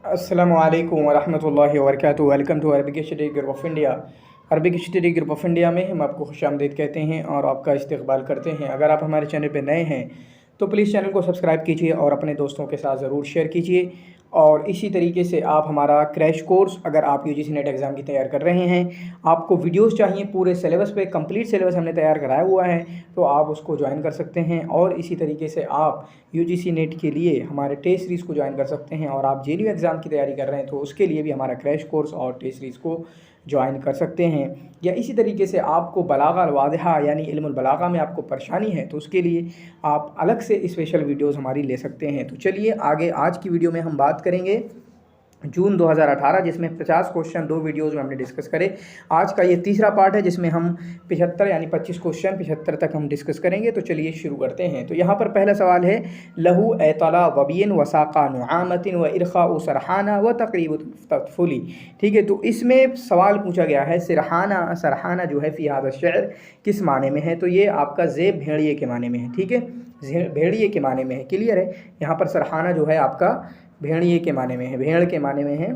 अस्सलामु अलैकुम वरहमतुल्लाहि वबरकातुहू। Welcome to Arabic study group of India. Arabic study group of India में हम आपको खुशामदीद कहते हैं और आपका इस्तकबाल करते हैं। अगर आप हमारे चैनल पर नए हैं तो प्लीज़ चैनल को सब्सक्राइब कीजिए और अपने दोस्तों के साथ ज़रूर शेयर कीजिए। और इसी तरीके से आप हमारा क्रैश कोर्स, अगर आप यूजीसी नेट एग्ज़ाम की तैयार कर रहे हैं, आपको वीडियोस चाहिए पूरे सिलेबस पे, कंप्लीट सिलेबस हमने तैयार कराया हुआ है, तो आप उसको ज्वाइन कर सकते हैं। और इसी तरीके से आप यूजीसी नेट के लिए हमारे टेस्ट सीरीज़ को ज्वाइन कर सकते हैं। और आप जेईई एग्ज़ाम की तैयारी कर रहे हैं तो उसके लिए भी हमारा क्रैश कोर्स और टेस्ट सीरीज़ को ज्वाइन कर सकते हैं। या इसी तरीके से आपको बलागा वादिहा यानी इल्मुल बलागा में आपको परेशानी है तो उसके लिए आप अलग से स्पेशल वीडियोस हमारी ले सकते हैं। तो चलिए आगे आज की वीडियो में हम बात करेंगे जून 2018, जिसमें 50 क्वेश्चन 2 वीडियोज़ में हमने डिस्कस करे। आज का ये तीसरा पार्ट है जिसमें हम 75 यानी 25 क्वेश्चन 75 तक हम डिस्कस करेंगे। तो चलिए शुरू करते हैं। तो यहाँ पर पहला सवाल है, लहू एतला वबीन वसाक़ा नुआमतिन व इरखा सरहाना व तकरीब तफुली। ठीक है, तो इसमें सवाल पूछा गया है सरहाना जो है फ़ी हाज़ा शेर किस माने में है। तो ये आपका ज़ेब भेड़िए के माने में है। ठीक है, भेड़िए के माने में है, क्लियर है। यहाँ पर सरहाना जो है आपका भेड़िए के माने में है, भेड़ के माने में है।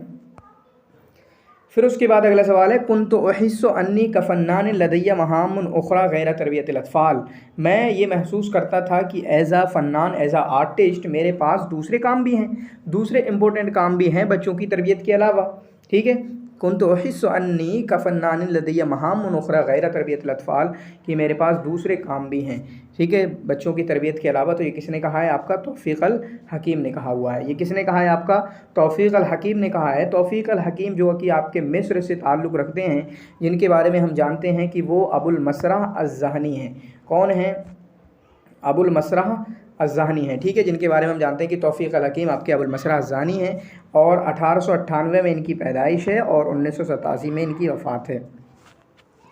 फिर उसके बाद अगला सवाल है, कुन्तु अहिस्सु अन्नी कफन्नान लदैया महामुन उखरा गैर तरबियतिल अतफ़ाल। मैं ये महसूस करता था कि एज़ आ फ़न्नान, एज़ आ आर्टिस्ट मेरे पास दूसरे काम भी हैं, दूसरे इम्पोर्टेंट काम भी हैं बच्चों की तरबियत के अलावा। ठीक है, कुन्तु अहिस्सु अन्नी कफन्नान लदैया महामुन उखरा गैर तरबियतिल अतफ़ाल, कि मेरे पास दूसरे काम भी हैं, ठीक है, बच्चों की तरबियत के अलावा। तो ये किसने कहा है? आपका तौफ़ीक़ अल हकीम ने कहा हुआ है। ये किसने कहा है? आपका तौफ़ीक़ अल हकीम ने कहा है। तौफ़ीक़ अल हकीम जो कि आपके मिस्र से ताल्लुक़ रखते हैं, जिनके बारे में हम जानते हैं कि वो अबुल मसरह अज़्ज़हनी हैं। कौन हैं? अबुल मसरह अज़्ज़हनी हैं। ठीक है, जिनके बारे में हम जानते हैं कि तौफ़ीक़ अल हकीम आपके अबुल मसरह अज़्ज़हनी हैं और 1898 में इनकी पैदाइश है और 1987 में इनकी वफ़ात है।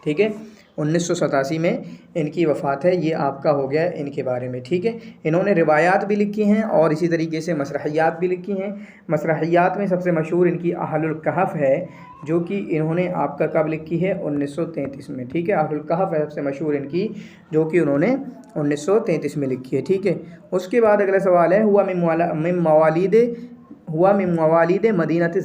ठीक है, 1987 में इनकी वफ़ात है। ये आपका हो गया इनके बारे में। ठीक है, इन्होंने रिवायात भी लिखी हैं और इसी तरीके से मसरहियात भी लिखी हैं। मसरहियात में सबसे मशहूर इनकी अहलुल कहफ़ है, जो कि इन्होंने आपका कब लिखी है? 1933 में। ठीक है, अहलुल कहफ़ है सबसे मशहूर इनकी, जो कि उन्होंने 1933 में लिखी है। ठीक है, उसके बाद अगला सवाल है, हुआ मिन मवालिद मदीनत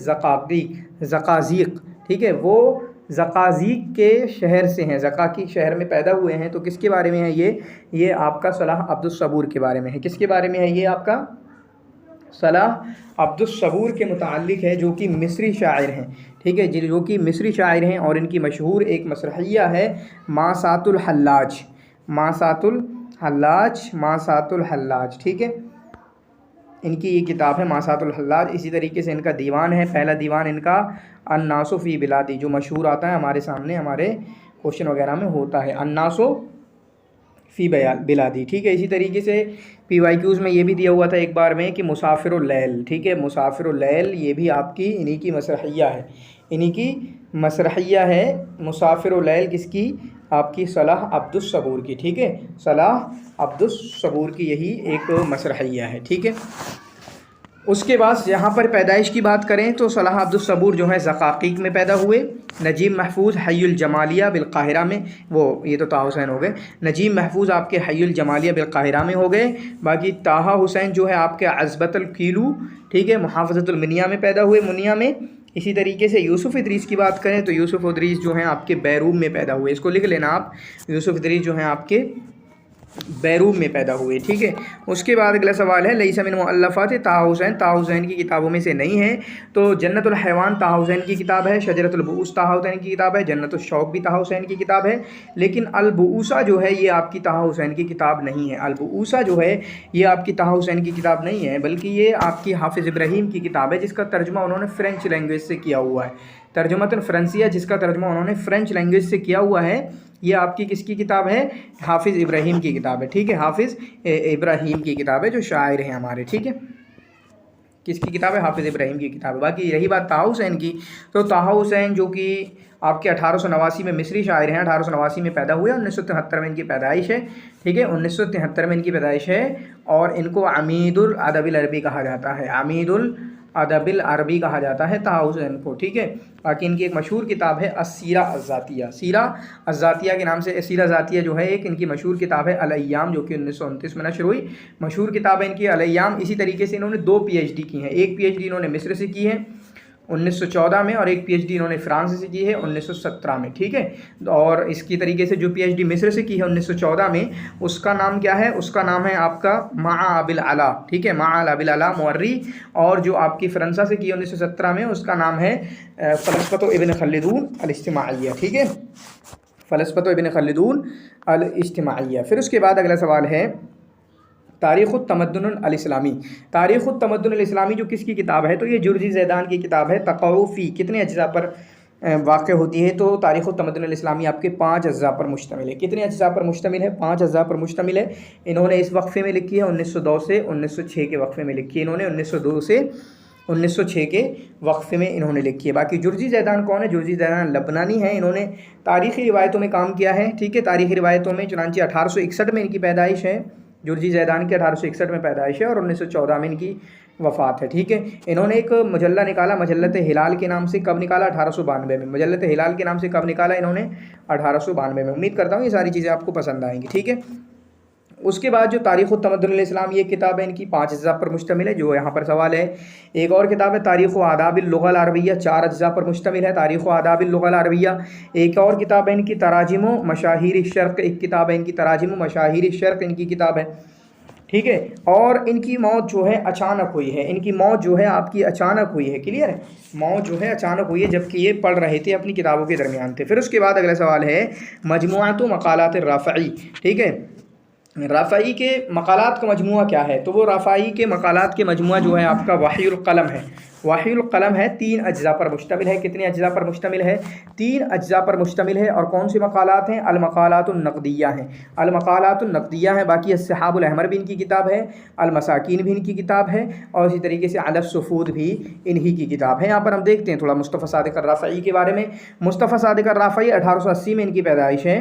ज़क़ाज़ीक़। ठीक है, वो ज़क़ाज़ीक़ के शहर से हैं, ज़क़ा की शहर में पैदा हुए हैं। तो किसके बारे में है ये आपका सलाह अब्दुस सबूर के बारे में है। किसके बारे में है? ये आपका सलाह अब्दुस सबूर के मुताल्लिक़ है, जो कि मिस्री शायर हैं। ठीक है, जो कि मिस्री शायर हैं और इनकी मशहूर एक मसरहिया है मासातुल हल्लाज। ठीक है, इनकी ये किताब है मासातुल हल्लाज। इसी तरीके से इनका दीवान है, पहला दीवान इनका अन्नासु फ़ी बिलादी, जो मशहूर आता है हमारे सामने, हमारे क्वेश्चन वगैरह में होता है, अन्नासु फ़ी बिलादी। ठीक है, इसी तरीके से PYQs में ये भी दिया हुआ था एक बार में कि मुसाफिरुल लैल। ठीक है, मुसाफिरुल लैल ये भी आपकी इन्हीं की मसरहिया है, इन्हीं की मसरहिया है मुसाफिरुल लैल। किसकी? आपकी सलाह अब्दुस सबूर की। ठीक है, सलाह अब्दुस सबूर की यही एक मसरहिया है। ठीक है, उसके बाद यहाँ पर पैदाइश की बात करें तो सलाह अब्दुस सबूर जो है ज़क़ाक़ीक़ में पैदा हुए। नजीम महफूज़ हय्युल जमालिया बिलक़ाहिरा में, वो ये तो ताहा हुसैन हो गए, नजीम महफूज़ आपके हय्युल जमालिया बिलक़ाहिरा में हो गए। बाकी ताहा हुसैन जो है आपके अज़बतुल कीलू, ठीक है, मुहाफ़ज़तुल मिनिया में पैदा हुए, मुनिया में। इसी तरीके से यूसुफ़ इदरीस की बात करें तो यूसुफ़ इदरीस जो हैं आपके बैरूम में पैदा हुए। इसको लिख लेना आप, यूसुफ़ इदरीस जो हैं आपके बैरूम में पैदा हुए। ठीक है, उसके बाद अगला सवाल है, लईसा मिन मुअल्लफ़ात ताहा हुसैन की किताबों में से नहीं है। तो जन्नतुल हैवान ताहा हुसैन की किताब है, शजरतुल बुऊस ताहा हुसैन की किताब है, जन्नतुल शौक़ भी ताहा हुसैन की किताब है। लेकिन अल बुऊसा जो है ये आपकी ताहा हुसैन की किताब नहीं है। अल बुऊसा जो है ये आपकी ताहा हुसैन की किताब नहीं है, बल्कि ये आपकी हाफिज़ इब्राहीम की किताब है, जिसका तर्जुमा उन्होंने फ़्रेंच लैंग्वेज से किया हुआ है। तर्जुमतन फ़्रांसिया, जिसका तर्जुमा उन्होंने फ़्रेंच लैंग्वेज से किया हुआ है। ये आपकी किसकी किताब है? हाफिज़ इब्राहीम की किताब है। ठीक है, हाफिज़ इब्राहीम की किताब है, जो शायर हैं हमारे। ठीक है, किसकी किताब है? हाफिज़ इब्राहीम की किताब है। बाकी रही बात ताहा हुसैन की, तो ताहा हुसैन जो कि आपके 1889 में मिस्री शायर हैं, 1889 में पैदा हुए, 1973 में इनकी पैदाइश है। ठीक है, 1973 में इनकी पैदाइश है और इनको अमीदुल अदबिल अरबी कहा जाता है, अमीदुल अदबिल अरबी कहा जाता है ताउज़ को, ठीक है। बाकी इनकी एक मशहूर किताब है अस्सीरा अज़्ज़ातिया, सीरा अज़्ज़ातिया के नाम से, सीरा ज़ातिया जो है एक इनकी मशहूर किताब है, अल-अय्याम जो कि 1929 में नशर हुई, मशहूर किताब है इनकी अल-अय्याम। इसी तरीके से इन्होंने 2 PhD की हैं, एक PhD इन्होंने मिस्र से की है 1914 में, और एक PhD इन्होंने फ्रांस से की है 1917 में, ठीक है। और इसकी तरीके से जो PhD मिस्र से की है 1914 में, उसका नाम क्या है, उसका नाम है आपका माआ अबिल अला, ठीक है, माआ अबिल अला मुअर्री। और जो आपकी फ्रांसा से की है 1917 में, उसका नाम है फ़लसफ़तु इब्न ख़ल्दून अल-इज्तिमाइया, ठीक है, फ़लसफ़तु इब्न ख़ल्दून अल-इज्तिमाइया। फिर उसके बाद अगला सवाल है तारीख़ुत-तमद्दुन अल-इस्लामी। तारीख़ुत-तमद्दुन अल-इस्लामी जो किसकी किताब है, तो ये जुर्जी ज़ैदान की किताब है। तक़व्वुफ़ी कितने अज्ज़ा पर वाक़ होती है, तो तारीख़ुत-तमद्दुन अल-इस्लामी आपके 5 अज्ज़ा पर मुश्तमिल है। कितने अज्ज़ा पर मुश्तमिल है, 5 अज्ज़ा पर मुश्तमिल है। इन्होंने इस वक्फ़े में लिखी है 1902 से 1906 के वक्फ़े में लिखी है, इन्होंने 1902 से 1906 के वक्फ़े में इन्होंने लिखी है। बाकी जुर्जी ज़ैदान कौन है, जुर्जी ज़ैदान लबनानी है, इन्होंने तारीख़ी रिवायतों में काम किया है, ठीक है, तारीख़ी रिवायतों में। चुनांचे 1861 में इनकी पैदाइश है, जुर्जी ज़ैदान की 1861 में पैदाइश है, और 1914 में इनकी वफ़ात है, ठीक है। इन्होंने एक मजल्ला निकाला, मजल्लत हिलाल के नाम से, कब निकाला, 1892 में। मजल्लत हिलाल के नाम से कब निकाला इन्होंने, 1892 में। उम्मीद करता हूँ ये सारी चीज़ें आपको पसंद आएंगी, ठीक है। उसके बाद जो तारीख़ुत-तमद्दुन अल-इस्लाम, ये किताब है इनकी 5 अज्ज़ा पर मुश्तमिल है, जो यहाँ पर सवाल है। एक और किताब है तारीख़ आदाबिल लुग़ा अल-अरबिय्या, 4 अज्ज़ा पर मुश्तमिल है, तारीख़ आदाबिल लुग़ा अल-अरबिय्या। एक और किताब है इनकी तराजिमु मशाहिर अश-शर्क़, एक किताब है इनकी तराजिमु मशाहिर अश-शर्क़, इनकी किताब है, ठीक है। और इनकी मौत जो है अचानक हुई है, इनकी मौत जो है आपकी अचानक हुई है, क्लियर है, मौत जो है अचानक हुई है, जबकि ये पढ़ रहे थे, अपनी किताबों के दरमियान थे। फिर उसके बाद अगला सवाल है मजमुअतु मक़ालात राफ़ई, ठीक है, राफ़ई के मक़ालात का मजमुआ क्या है, तो वो राफ़ई के मक़ालात के मजमुआ जो है आपका वहीउल क़लम है। वहीउल क़लम है, 3 अज्ज़ा पर मुश्तमिल है। कितने अज्ज़ा पर मुश्तमिल है, 3 अज्ज़ा पर मुश्तमिल है। और कौन से मक़ालात हैं, अल-मक़ालातुन नक़दिय्या हैं, अल-मक़ालातुन नक़दिय्या हैं। बाकी अस्सहाबुल अहमर भी इनकी किताब है, अल-मसाकीन भी इनकी किताब है, और इसी तरीके से अलस-सुफ़ूद भी इन्हीं की किताब है। यहाँ पर हम देखते हैं थोड़ा मुस्तफ़ा सादिक़ अर्राफ़ई के बारे में। मुस्तफ़ा सादिक़ अर्राफ़ई 1880 में इनकी पैदाइश है,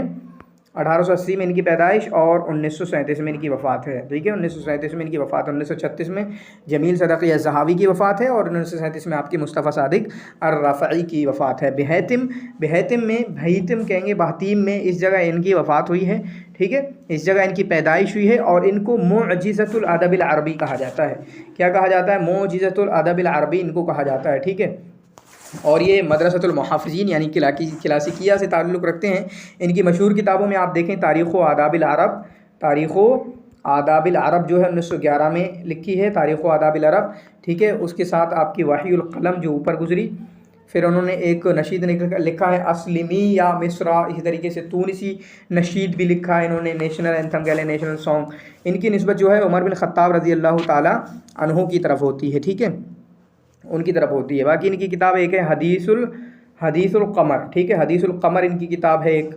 1880 में इनकी पैदाइश, और 1937 में इनकी वफ़ात है, ठीक है, 1937 में इनकी वफ़ात है। 1936 में जमील सदक़ी अज़्ज़हावी की वफ़ात है, और 1937 में आपकी मुस्तफ़ा सादिक़ अर्राफ़ई की वफ़ात है। बेहतिम, बेहतिम में, बहीतिम कहेंगे, बहतीम में, इस जगह इनकी वफ़ात हुई है, ठीक है, इस जगह इनकी पैदाइश हुई है। और इनको मुअजिज़तुल अदबिल अरबी कहा जाता है। क्या कहा जाता है, मुअजिज़तुल अदबिल अरबी इनको कहा जाता है, ठीक है। और ये मदरसतुल मुहाफ़िज़ीन यानी क्लासिकिया से ताल्लुक़ रखते हैं। इनकी मशहूर किताबों में आप देखें तारीख़ आदाबिल अरब, तारीख़ आदाबिल अरब जो है 1911 में लिखी है, तारीख़ आदाबिल अरब, ठीक है। उसके साथ आपकी वहीउल क़लम जो ऊपर गुजरी। फिर उन्होंने एक नशीद लिखा है अस्लिमी या मिस्रा, इसी तरीके से तूनिसी नशीद भी लिखा है इन्होंने, नेशनल एंथम कह लें, नेशनल सॉन्ग। इनकी निस्बत जो है उमर बिन ख़त्ताब रज़ी अल्लाह ताला अन्हु की तरफ होती है, ठीक है, उनकी तरफ होती है। बाकी इनकी किताब एक है हदीसुल क़मर, ठीक है, हदीसुल क़मर इनकी किताब है एक,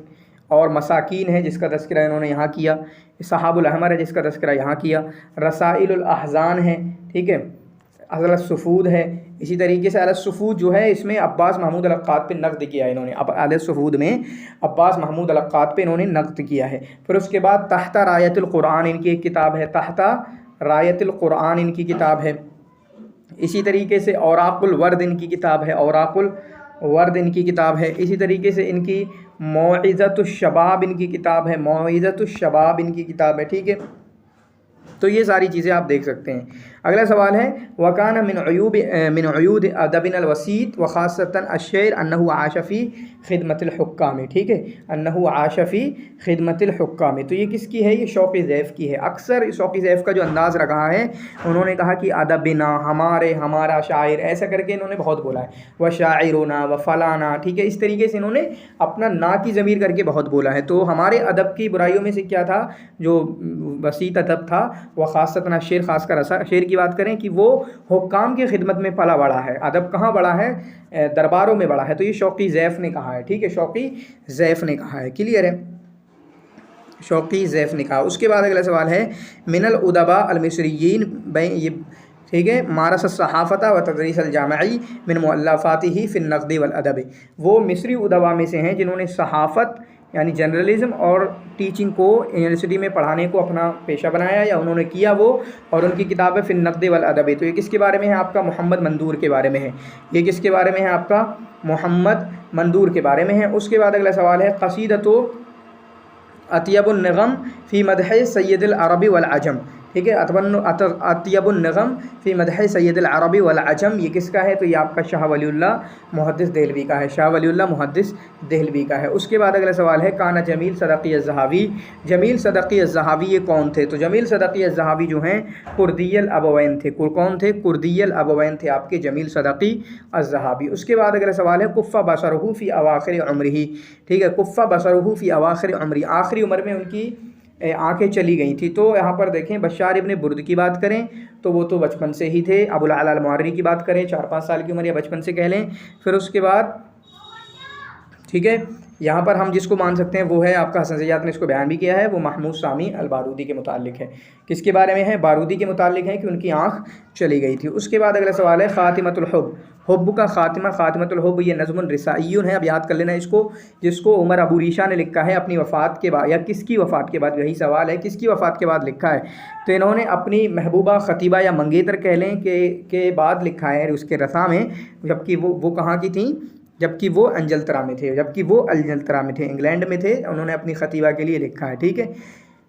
और मसाकीन है जिसका तज़किरा इन्होंने यहाँ किया, सहाबुल अहमर है जिसका तज़किरा यहाँ किया, रसाइलुल अहज़ान है, ठीक है, अलस-सुफ़ूद है। इसी तरीके से अलस-सुफ़ूद जो है इसमें अब्बास महमूद अल-अक़्क़ाद पे नक़्द किया है इन्होंने, अब अलस-सुफ़ूद में अब्बास महमूद अल-अक़्क़ाद पे इन्होंने नक़्द किया है। फिर उसके बाद तहता रायतुल क़ुरआन इनकी एक किताब है, तहता रायतुल क़ुरआन इनकी किताब है। इसी तरीके से औराक़ुल वर्द इनकी किताब है, औराक़ुल वर्द इनकी किताब है। इसी तरीके से इनकी मौइज़तुश शबाब इनकी किताब है, मौइज़तुश शबाब इनकी किताब है, ठीक है। तो ये सारी चीज़ें आप देख सकते हैं। अगला सवाल है वकान मिन अयूद अदबिन अलवसीत व ख़ासतन अश्शेर अन्नहु आशफ़ी खिदमतिल हुक्काम, ठीक है, अन्नहु आशफ़ी खिदमतिल हुक्काम। तो ये किसकी है, ये शौक़ी ज़ैफ़ की है। अक्सर शौक़ी ज़ैफ़ का जो अंदाज़ रखा है, उन्होंने कहा कि अदबिना, हमारे, हमारा शायर, ऐसा करके इन्होंने बहुत बोला है, व शाइरुना व फ़लाना, ठीक है, इस तरीके से इन्होंने अपना ना की ज़मीर करके बहुत बोला है। तो हमारे अदब की बुराइयों में से क्या था, जो वसीत अदब था, वह ख़ासतन शेर, ख़ासकर शेर की बात करें कि वो हुक्काम की खिदमत में पला बड़ा है। अदब कहाँ बड़ा है, दरबारों में बड़ा है। तो ये शौक़ी ज़ैफ़ ने कहा है, ठीक है, शौक़ी ज़ैफ़ ने कहा है, क्लियर है, शौक़ी ज़ैफ़ ने कहा। उसके बाद अगला सवाल है मिनल उदबा अलमिस्रियीन, ये ठीक है, मारस सहाफ़ता व तदरीस अलजामई मिन मुअल्लफ़ातिही फ़िन नक़्द वल अदब, वो मिस्री उदबा में से हैं जिन्होंने सहाफ़त यानी जर्नलिज्म और टीचिंग को यूनिवर्सिटी में पढ़ाने को अपना पेशा बनाया या उन्होंने किया वो। और उनकी किताब है फिन नक़्द वल अदब। तो ये किसके बारे में है आपका? मोहम्मद मंदूर के बारे में है। ये किसके बारे में है आपका? मोहम्मद मंदूर के बारे में है। उसके बाद अगला सवाल है क़सीदतु अत्यबुन नग़म फ़ी मदह सय्यदुल अरबी वल अजम। ठीक है, अत्यबुन नग़म फ़ी मदह सय्यदुल अरबी वल अजम, ये किसका है? तो ये आपका शाह वलीउल्लाह मुहद्दिस देहलवी का है। शाह वलीउल्लाह मुहद्दिस देहलवी का है। उसके बाद अगला सवाल है काना जमील सदक़ी अज़्ज़हावी। जमील सदक़ी अज़्ज़हावी ये कौन थे? तो जमील सदक़ी अज़्ज़हावी जो हैं कुर्दियल अबवैन थे। कौन थे? कुर्दियल अबवैन थे आपके जमील सदक़ी अज़्ज़हावी। उसके बाद अगला सवाल है कुफ़्फ़ा बसरुहु फ़ी अवाख़िर उम्रिही। ठीक है, कुफ़्फ़ा बसरुहु फ़ी अवाख़िर उम्री, आखिरी उम्र में उनकी आँखें चली गई थी। तो यहाँ पर देखें बशार इब्न बुर्द की बात करें तो वो तो बचपन से ही थे। अबुल अला अल-मुअर्री की बात करें 4-5 साल की उम्र या बचपन से कह लें। फिर उसके बाद ठीक है, यहाँ पर हम जिसको मान सकते हैं वो है आपका हसन ज़ैयाद ने इसको बयान भी किया है, वो महमूद सामी अल-बारूदी के मुतालिक है। किसके बारे में है? बारूदी के मुतालिक है कि उनकी आँख चली गई थी। उसके बाद अगला सवाल है ख़ातिमतुल हुब्ब। हुब्ब का ख़ातिमा, ख़ातिमतुल हुब्ब ये नज़्मुन रिसाइयुन है। अब याद कर लेना इसको, जिसको उमर अबू रीशा ने लिखा है अपनी वफ़ात के बाद, या किसकी वफ़ात के बाद, यही सवाल है किसकी वफ़ात के बाद लिखा है। तो इन्होंने अपनी महबूबा ख़तीबा या मंगेतर कह लें के बाद लिखा है उसके रसा में, जबकि वो कहाँ की थी? जबकि वो अंजलतरा में थे, इंग्लैंड में थे। उन्होंने अपनी ख़तीबा के लिए लिखा है। ठीक है,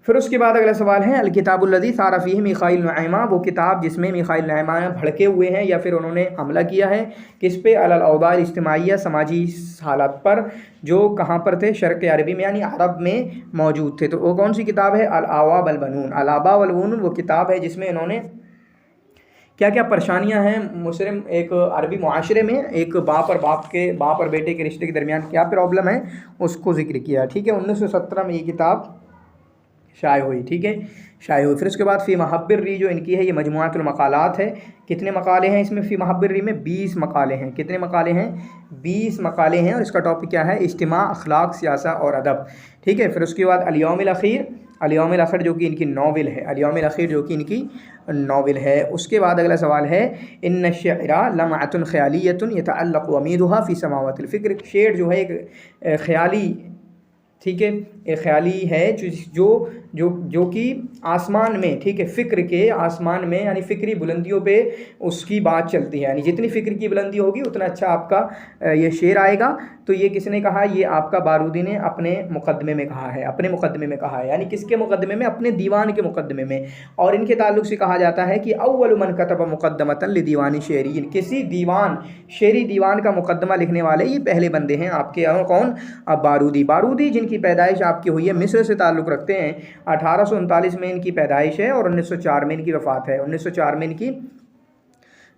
फिर उसके बाद अगला सवाल है अल-किताबुल्लज़ी सारा फ़ीही मिखाइल नुअयमा। वो किताब जिसमें मिखाइल नुअयमा भड़के हुए हैं या फिर उन्होंने हमला किया है किस पे? अलल औदार इज्तिमाइया, समाजी हालात पर, जो कहाँ पर थे? शर्क़ अरबी में यानी अरब में मौजूद थे। तो वो कौन सी किताब है? अल-आवा वल बनून। अल-आबा वल बनून वो किताब है जिसमें इन्होंने क्या क्या परेशानियां हैं मुस्लिम एक अरबी मुआशरे में, एक बाप और बेटे के रिश्ते के दरमियान क्या प्रॉब्लम है उसको ज़िक्र किया। ठीक है, 1917 में ये किताब शाये हुई। ठीक है, शाये हुई। फिर उसके बाद फ़ी महब्बिर री जो इनकी है ये मजमुआतुल मक़ालात है। कितने मकाले हैं इसमें? फ़ी महब्बिर री में 20 मकाले हैं। कितने मकाले हैं? 20 मकाले हैं। और इसका टॉपिक क्या है? इज्तिमा, अखलाक, सियासा और अदब। ठीक है, फिर उसके बाद अल-यौमिल अख़ीर, अल-यौमिल आख़िर जो कि इनकी नावल है, अल-यौमिल आख़िर जो कि इनकी नावल है। उसके बाद अगला सवाल है इन्न शिअरा लमअतुन ख़यालियतुन यतअल्लक़ु अमीरुहा फ़ी समावातिल फ़िक्र। शेर जो है एक ख़याली, ठीक है, एक ख़याली है जो कि आसमान में, ठीक है, फ़िक्र के आसमान में यानी फ़िक्री बुलंदियों पे उसकी बात चलती है। यानी जितनी फ़िक्र की बुलंदी होगी उतना अच्छा आपका ये शेर आएगा। तो ये किसने कहा? ये आपका बारूदी ने अपने मुक़द्दमे में कहा है, यानी किसके मुक़द्दमे में? अपने दीवान के मुक़द्दमे में। और इनके ताल्लुक़ से कहा जाता है कि अव्वलु मन कतब मुक़द्दमतन लिदीवानी शेरिय्यिन, किसी शेरी दीवान का मुक़द्दमा लिखने वाले ये पहले बंदे हैं आपके। और कौन? अब बारूदी जिनकी पैदाइश आपकी हुई है, मिस्र से ताल्लुक़ रखते हैं। 1839 में इनकी पैदाइश है और 1904 में इनकी वफ़ात है। 1904 में इनकी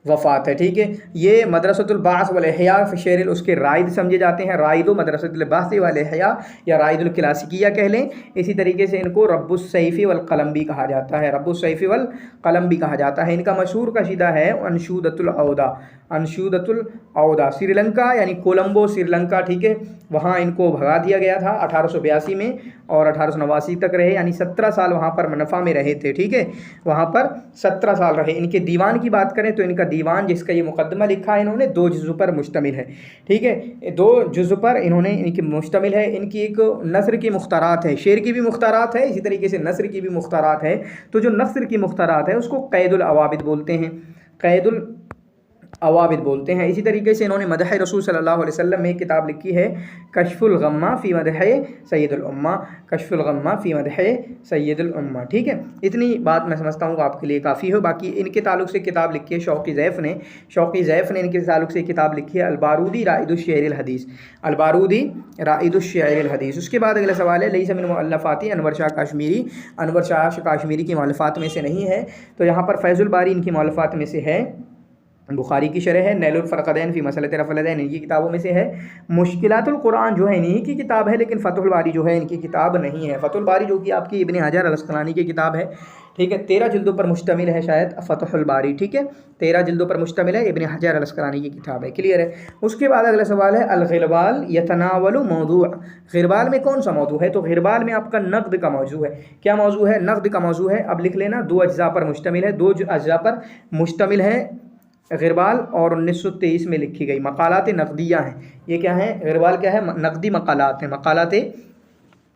वफ़ात है। ठीक है, ये मदरसतुल बास वल इहया शेर उसके राइद समझे जाते हैं। राइदो मदरसतुल बास वल इहया या राइदुल क्लासिकिया कह लें। इसी तरीके से इनको रब्बुस सैफ़ी वल कलम भी कहा जाता है, रब्बुस सैफ़ी वल कलम भी कहा जाता है। इनका मशहूर कसीदा है अंशुदतुल औदा। श्रीलंका यानी कोलंबो श्रीलंका, ठीक है, वहाँ इनको भगा दिया गया था 1882 में और 1889 तक रहे, यानी 17 साल वहाँ पर मनफ़ा में रहे थे। ठीक है, वहाँ पर 17 साल रहे। इनके दीवान की बात करें तो इनका दीवान जिसका ये मुक़द्दमा लिखा है इन्होंने 2 जुज़ पर मुश्तमिल है। ठीक है, 2 जुज़ पर इन्होंने इनकी मुश्तमिल है। इनकी एक नस्र की मुख्तारात है, शेर की भी मुख्तारात है, इसी तरीके से नस्र की भी मुख्तारात है। तो जो नस्र की मुख्तारात है उसको क़ैदुल अवाबिद बोलते हैं, क़ैदुल अवाबिद बोलते हैं। इसी तरीके से इन्होंने मदह रसूल सल्लल्लाहु अलैहि वसल्लम में एक किताब लिखी है कश्फुल गम्मा फ़ी मदह सय्यदुल उम्मा, कश्फुल गम्मा फ़ी मदह सय्यदुल उम्मा। ठीक है, इतनी बात मैं समझता हूँ आपके लिए काफ़ी हो। बाकी इनके ताल्लुक़ से किताब लिखी है शौक़ी ज़ैफ़ ने इनके ताल्लुक़ से किताब लिखी है अल-बारूदी राइदुश शेरिल हदीस, अल-बारूदी राइदुश शेरिल हदीस। उसके बाद अगला सवाल है लैसा मिन मुअल्लफ़ाति अनवर शाह काश्मीरी की मुअल्लफ़ात में से नहीं है। तो यहाँ पर फैज़ुल बारी इनकी मुअल्लफ़ात में से है, बुखारी की शरह है, नैलुल फ़रक़दैन फ़ी मसलत रफ़अल-यदैन इनकी किताबों में से है, मुश्किलातुल कुरान जो है इन्हीं की किताब है, लेकिन फ़तहुल बारी जो है इनकी किताब नहीं है। फ़तहुल बारी जो कि आपकी इब्न हजर अल-अस्क़लानी की किताब है। ठीक है, 13 जिल्दों पर मुश्तमिल है शायद फ़तहुल बारी। ठीक है, 13 जिल्दों पर मुश्तमिल है, इब्न हजर अल-अस्क़लानी की किताब है। क्लियर है। उसके बाद अगला सवाल है अल-ग़िरबाल यतनावलु मौज़ू। ग़िरबाल में कौन सा मौजू है? तो ग़िरबाल में आपका नक़्द का मौजू है। क्या मौजू है? नक़्द का मौजू है। अब लिख लेना 2 अज्ज़ा पर मुश्तमिल है, 2 अज्ज़ा पर मुश्तमिल है ग़िरबाल, और 1923 में लिखी गई। मक़ालात नक़दिया हैं ये। क्या है? ग़िरबाल क्या है? नक़दी मक़ालात हैं, मक़ालात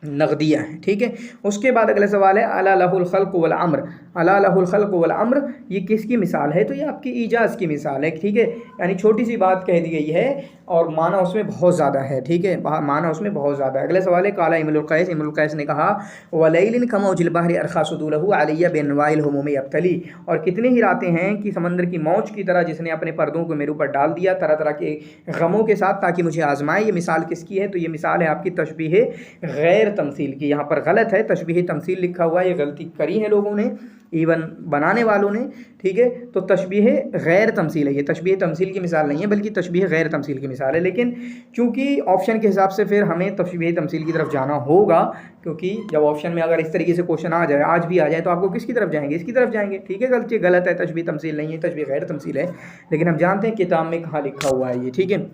नगदिया है, ठीक है। उसके बाद अगला सवाल है अला लहुल खल्क वल अम्र, अला लहुल खल्क वल अम्र ये किसकी मिसाल है? तो ये आपकी ईजाज़ की मिसाल है, ठीक है। यानी छोटी सी बात कह दी गई है और माना उसमें बहुत ज़्यादा है, ठीक है, माना उसमें बहुत ज़्यादा है। अगला सवाल है काला इमरुल कैस, इमरुल कैस ने कहा वलैलिन कमौजिल बहरि अरखा सुदूलहु अलैया बिनवाइल हुमूमी अब्तली, और कितनी ही रातें हैं कि समंदर की मौज की तरह जिसने अपने पर्दों को मेरे ऊपर डाल दिया तरह तरह के गमों के साथ ताकि मुझे आजमाए। ये मिसाल किसकी है? तो ये मिसाल है आपकी तशबीह गैर तमसील की। यहाँ पर गलत है, तशबीह तमसील लिखा हुआ है, ये गलती करी है लोगों ने, इवन बनाने वालों ने, ठीक है। तो तशबीह गैर तमसील है, ये तशबीह तमसील की मिसाल नहीं है बल्कि तशबीह गैर तमसील की मिसाल है। लेकिन चूंकि ऑप्शन के हिसाब से फिर हमें तशबीह तमसील की तरफ जाना होगा, क्योंकि जब ऑप्शन में अगर इस तरीके से क्वेश्चन आ जाए, आज भी आ जाए, तो आपको किसकी तरफ जाएंगे? इसकी तरफ जाएंगे, ठीक है। गलती गलत है, तशबीह तमसील नहीं है, तशबीह गैर तमसील है। लेकिन हम जानते हैं किताब में कहाँ लिखा हुआ है ये, ठीक है,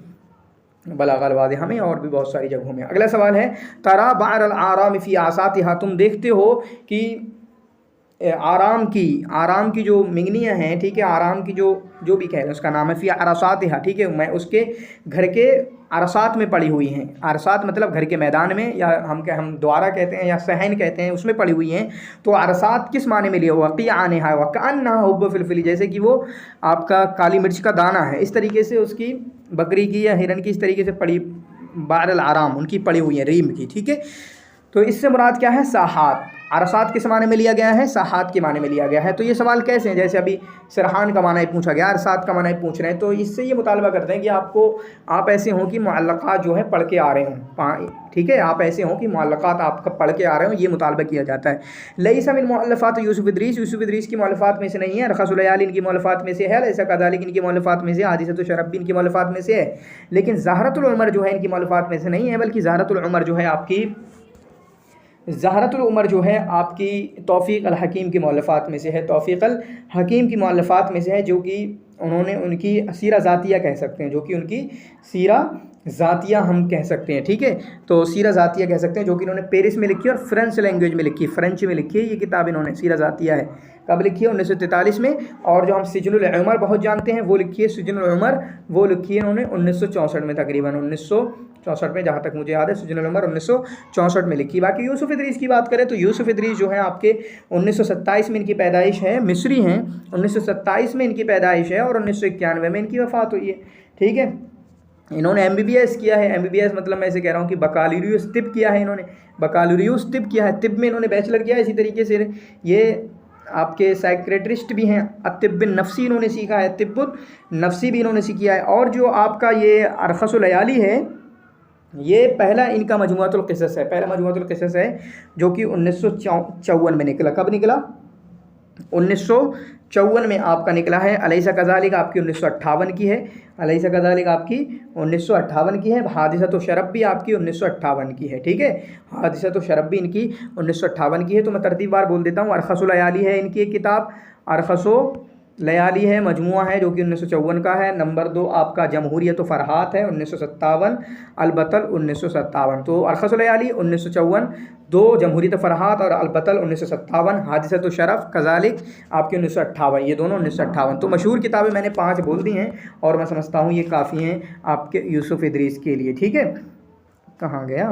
बलागल वाज़िह में और भी बहुत सारी जगहों में। अगला सवाल है तरा बार आराम फ़ी आसातिहा, तुम देखते हो कि आराम की जो मिंगनियाँ हैं, ठीक है, आराम की जो भी कह रहे हैं उसका नाम है फ़ी अरसातिहा, ठीक है, मैं उसके घर के अरसात में पड़ी हुई हैं। अरसात मतलब घर के मैदान में, या हम द्वारा कहते हैं या सहन कहते हैं, उसमें पड़ी हुई हैं। तो अरसात किस माने में लिया हुआ? क़ियानहा व कअन्नहा हुब्ब फिलफिली, जैसे कि वो आपका काली मिर्च का दाना है, इस तरीके से उसकी बकरी की या हिरन की इस तरीके से पड़ी बारल आराम उनकी पड़ी हुई है, रीम की, ठीक है। तो इससे मुराद क्या है? साहात। अरसात किस माने में लिया गया है? साहात के माने में लिया गया है। तो ये सवाल कैसे हैं? जैसे अभी सरहान का माना ही पूछा गया, अरसात का माना ही पूछ रहे हैं, तो इससे ये मुतालबा करते हैं कि आप ऐसे हों कि मुअल्लक़ात जो है पढ़ के आ रहे हों, ठीक है, आप ऐसे हों कि मुअल्लक़ात आपका पढ़ के आ रहे हों, ये मुतालबा किया जाता है। लैसा मिन मुअल्लफ़ात यूसुफ़ इदरीस, यूसुफ़ इदरीस की मुअल्लफ़ात में से नहीं है। रख़सुल लयाली इनकी मुअल्लफ़ात में से है। लैसा कज़ालिक इनकी मुअल्लफ़ात में से, हादिसतुश शरब्बी इनकी मुअल्लफ़ात में से है। लेकिन ज़हरतुल उमर जो है इनकी मुअल्लफ़ात में से नहीं है, बल्कि ज़हरतुल उमर जो है आपकी ज़हरतुल उमर जो है आपकी तौफ़ीक़ अल हकीम की मुअल्लफ़ात में से है, तौफ़ीक़ अल हकीम की मुअल्लफ़ात में से है, जो कि उन्होंने उनकी सीरा ज़ातिया कह सकते हैं, जो कि उनकी सीरा ज़ातिया हम कह सकते हैं, ठीक है। तो सीरा ज़ातिया कह सकते हैं, जो कि इन्होंने पेरिस में लिखी और फ्रेंच लैंग्वेज में लिखी, फ्रेंच में लिखी है ये किताब इन्होंने, सीरा ज़ातिया है। कब लिखी है? 1943 में। और जो हम सिजनुल उमर बहुत जानते हैं वो लिखी है, सिजनुल उमर वो लिखी है इन्होंने 1964 में, तकरीबन 1964 में, जहाँ तक मुझे याद है सिजनुल उमर 1964 में लिखी। बाकी यूसुफ़ इदरीस की बात करें तो यूसुफ़ इदरीस जो है आपके 1927 में इनकी पैदाइश है, मिस्री हैं, 1927 में इनकी पैदाइश है और 1991 में इनकी वफ़ात हुई है, ठीक है। इन्होंने MBBS किया है, MBBS मतलब मैं ऐसे कह रहा हूँ कि बकालुरियुस तिब किया है इन्होंने, बकालुरियुस तिब किया है, तिब में इन्होंने बैचलर किया है। इसी तरीके से ये आपके साइक्रेटिस्ट भी हैं, अतिब्बिन नफ्सी इन्होंने सीखा है, तिब्बुन नफ्सी भी इन्होंने सीखा है। और जो आपका ये अरख़सुल लयाली है, ये पहला इनका मजमुअतुल क़िसस है, पहला मजमुअतुल क़िसस है, जो कि 1954 में निकला। कब निकला? 1954 में आपका निकला है। अलैसा कज़ालिक आपकी 1958 की है, अलैसा कज़ालिक आपकी 1958 की है। हादिसतु शरब्बी आपकी 1958 की है, ठीक है, हादिसतु शरब्बी इनकी 1958 की है। तो मैं तरतीब बार बोल देता हूँ। अरख़सुल लयाली है इनकी एक किताब, अरख़सुल लयाली है, मजमुआ है जो कि 1954 का है। नंबर 2 आपका जमहूरियत व फ़रहात है 1957, अलबतल 1957। तो अरख़सुल लयाली 1954, 2 जमहूरियत फ़रहात और अलबतल 1957, हादिसतु शरफ़ कज़ालिक आपके 1958, ये दोनों 1958। तो मशहूर किताबें मैंने 5 बोल दी हैं और मैं समझता हूँ ये काफ़ी हैं आपके यूसुफ़ इदरीस के लिए, ठीक है। कहाँ गया?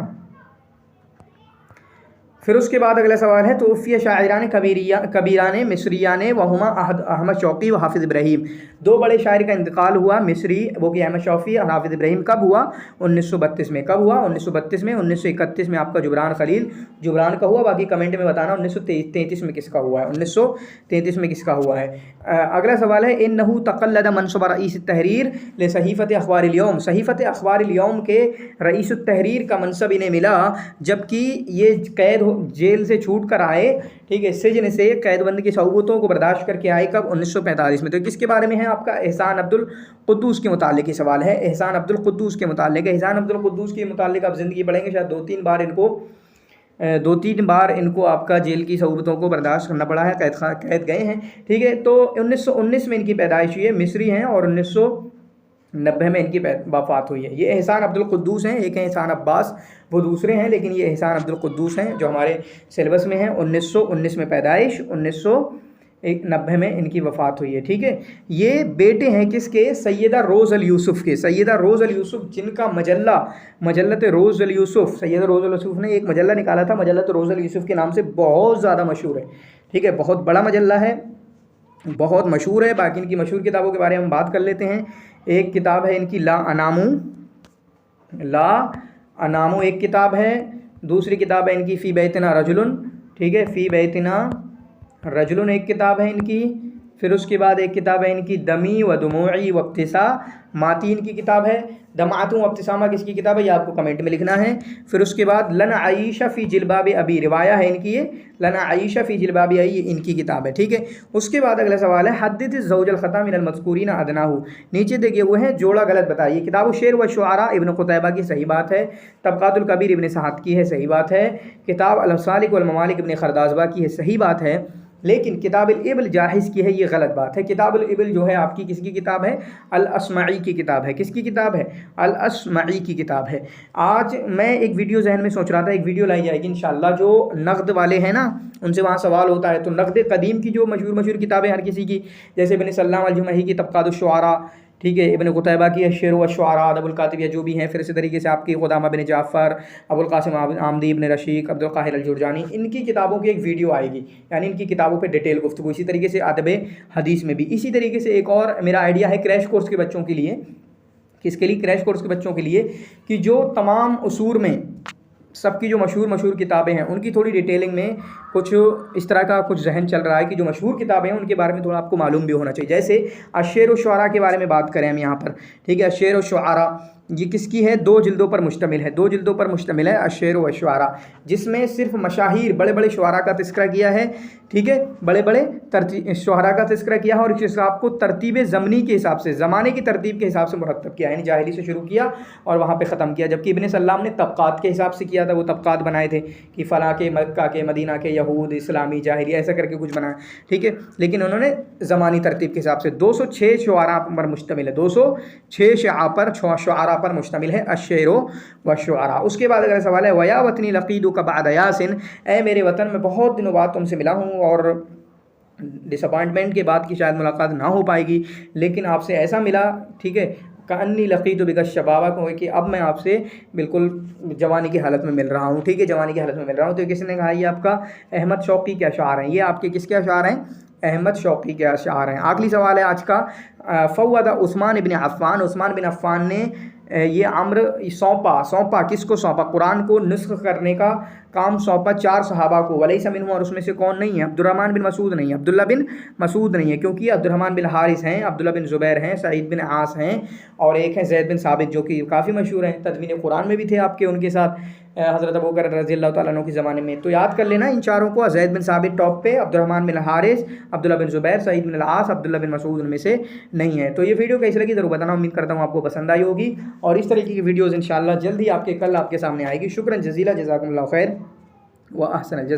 फिर उसके बाद अगला सवाल है तोफ़िया शायरान कबीरान मिस्रियान वहुमा अहमद शौक़ी व हाफिज़ इब्राहीम, 2 बड़े शायर का इंतकाल हुआ मिस्री, वो कि अहमद शौक़ी और हाफिज़ इब्राहीम। कब हुआ? 1932 में। कब हुआ? 1932 में। 1931 में आपका जुबरान खलील जुबरान का हुआ। बाकी कमेंट में बताना 1933 में किसका हुआ है, 1933 में किसका हुआ है। अगला सवाल है इन्नहु तक़ल्लद मनसब रईस तहरीर ले सहीफ़त अख़बार अल-यौम, सहीफ़त अख़बार अल-यौम के रईस तहरीर का मनसब इन्हें मिला जबकि ये कैद जेल से छूट कर आए, ठीक है, सिजन से कैदबंदी की सऊबतों को बर्दाश्त करके आए। कब? 1945 में। तो किसके बारे में है? आपका एहसान अब्दुल कुद्दूस के मुतालिक ही सवाल है, एहसान अब्दुल कुद्दूस के मुतालिक। एहसान अब्दुल कुद्दूस के मुतालिक आप ज़िंदगी पढ़ेंगे, शायद 2-3 बार इनको आपका जेल की सऊबतों को बर्दाश्त करना पड़ा है, कैद गए हैं, ठीक है। तो 1919 में इनकी पैदाइश हुई है, मिस्री हैं, और 1990 में इनकी वफ़ात हुई है। ये एहसान अब्दुल कुद्दूस हैं, एक है एहसान अब्बास, वो दूसरे हैं, लेकिन ये एहसान अब्दुल कुद्दूस हैं जो हमारे सिलेबस में हैं। 1919 में पैदाइश, 90 में इनकी वफ़ात हुई है। ठीक है, ये बेटे हैं किसके? सैयदा रोज़ अल यूसुफ़ के। सैयदा रोज़ अल यूसुफ़ जिनका मजल्लत रोज़ अल यूसुफ़, सैयदा रोज़ अल यूसुफ़ ने एक मजल्ला निकाला था, मजल्लत रोज़ अल यूसुफ़ के नाम से बहुत ज़्यादा मशहूर है। ठीक है, बहुत बड़ा मजल्ला है, बहुत मशहूर है। बाकी इनकी मशहूर किताबों के बारे में हम बात कर लेते हैं। एक किताब है इनकी ला अनामू एक किताब है। दूसरी किताब है इनकी फ़ी बैतना रजुलन। ठीक है, फ़ी बैतना रजुलन एक किताब है इनकी। फिर उसके बाद एक किताब है इनकी दमी व दुमूई वक्तिसा माती इनकी किताब है। दमातु वक्तिसामा किसकी किताब है, ये आपको कमेंट में लिखना है। फिर उसके बाद लना आयशा फ़ी जिलबाब अबी रिवाया है इनकी, ये लना आयशा फ़ी जिलबाब अबी इनकी किताब है। ठीक है, उसके बाद अगला सवाल है हद्दिद ज़ौजल ख़ता मिनल मज़कूरीन अदनाहु, नीचे देखिए हुए हैं, जोड़ा गलत बताइए। किताब शेर व शुआरा इब्न क़ुतैबा की, सही बात है। तबक़ातुल कबीर इब्न सअद की है, सही बात है। किताब अल मसालिक वल ममालिक इब्न खरदाज़बा की है, सही बात है। लेकिन किताब अल इब्ल जाहिज़ की है, ये गलत बात है। किताब अल इब्ल जो है आपकी किसकी किताब है? अल अस्माई की किताब है। किसकी किताब है? अल अस्माई की किताब है। आज मैं एक वीडियो जहन में सोच रहा था, एक वीडियो लाई जाएगी इंशाअल्लाह, जो नक़द वाले हैं ना, उनसे वहाँ सवाल होता है। तो नक़द कदीम की जो मशहूर किताबें हर किसी की, जैसे इब्न सल्लाम अल जुमही की तबक़ातुश शुआरा, ठीक है, इब्न क़ुतैबा की शेर व शुआरा, अदबुल कातिब, या जो भी हैं। फिर इसी तरीके से आपकी क़ुदामा बिन जाफ़र, अबुल क़ासिम आमदी इब्न रशीक, अब्दुल क़ाहिर अल जुरजानी, इनकी किताबों की एक वीडियो आएगी, यानी इनकी किताबों पे डिटेल गुफ्तगू। इसी तरीके से अदब हदीस में भी इसी तरीके से एक और मेरा आइडिया है क्रैश कोर्स के बच्चों के लिए। किसके लिए? क्रैश कोर्स के बच्चों के लिए, कि जो तमाम उसूर में सबकी जो मशहूर किताबें हैं उनकी थोड़ी डिटेलिंग में कुछ इस तरह का कुछ जहन चल रहा है कि जो मशहूर किताबें हैं उनके बारे में थोड़ा आपको मालूम भी होना चाहिए। जैसे अशेर व शुआरा के बारे में बात करें हम यहाँ पर। ठीक है, अशेर व शुआरा ये किसकी है? 2 जिल्दों पर मुश्तमिल है, 2 जिल्दों पर मुश्तमिल है अशेर व शुआरा, जिसमें सिर्फ मशाहिर बड़े बड़े शुआरा का तज़किरा किया है। ठीक है, बड़े बड़े शुआरा का तज़किरा किया है, और इस हिसाब को तरतीब ज़मनी के हिसाब से, ज़माने की तरतीब के हिसाब से मुरतब किया, यानी जाहिली से शुरू किया और वहाँ पे ख़त्म किया। जबकि इब्न सल्लाम ने तबक़ात के हिसाब से किया था, वो तबक़ात बनाए थे कि फ़लाँ के, मक्का के, मदीना के, यहूद, इस्लामी, जाहिली, ऐसा करके कुछ बनाया। ठीक है, लेकिन उन्होंने ज़मानी तरतीब के हिसाब से 206 शुआरा पर मुश्तमिल है, 206 शुआरा पर मुश्तमिल है अशेरो व शुआरा। उसके बाद अगर सवाल है वया वतनी लक़ीदु का बाद यासिन, ए मेरे वतन में बहुत दिनों बाद तुमसे मिला हूँ, और डिसअपॉइंटमेंट के बाद की शायद मुलाकात ना हो पाएगी, लेकिन आपसे ऐसा मिला, ठीक है, कान्नी लक़ीतु बिका शबाबा को, कि अब मैं आपसे बिल्कुल जवानी की हालत में मिल रहा हूँ। ठीक है, जवानी की हालत में मिल रहा हूँ। तो किसी ने कहा ये आपका अहमद शौक़ी के अशार हैं, ये आपके किसके अशार हैं? अहमद शौक़ी के अशार हैं। आखिरी सवाल है आज का, फ़व्वदा उस्मान इब्न अफ़्फ़ान, उस्मान बिन अफ़्फ़ान ने ये अम्र सौंपा किसको सौंपा? कुरान को नस्ख़ करने का काम सौंपा 4 सहाबा को। वलैसा मिनहुम, और उसमें से कौन नहीं है? अब्दुर्रहमान बिन मसूद नहीं है, अब्दुल्ला बिन मसूद नहीं है, क्योंकि अब्दुर्रहमान बिन हारिस हैं, अब्दुल्ला बिन ज़ुबैर हैं, सईद बिन आस हैं, और एक है ज़ैद बिन साबित, जो कि काफ़ी मशहूर हैं, तदवीन कुरान में भी थे आपके, उनके साथ हज़रत अबू बकर रज़ियल्लाहु तआला अन्हु के ज़माने में। तो याद कर लेना इन चारों को, ज़ैद बिन साबित टॉप पे, अब्दुर्रहमान बिन हारिस, अब्दुल्ला बिन ज़ुबैर, सईद बिन आस, अब्दुल्ला बिन मसूद उनमें से नहीं है। तो ये वीडियो कैसी लगी ज़रूर बताना, उम्मीद करता हूँ आपको पसंद आई होगी, और इस तरीके की वीडियोज़ इंशाअल्लाह जल्द ही कल आपके सामने आएगी। शुक्रन जज़ीला, जज़ाकुमुल्लाहु खैर व अहसनल जज़ा।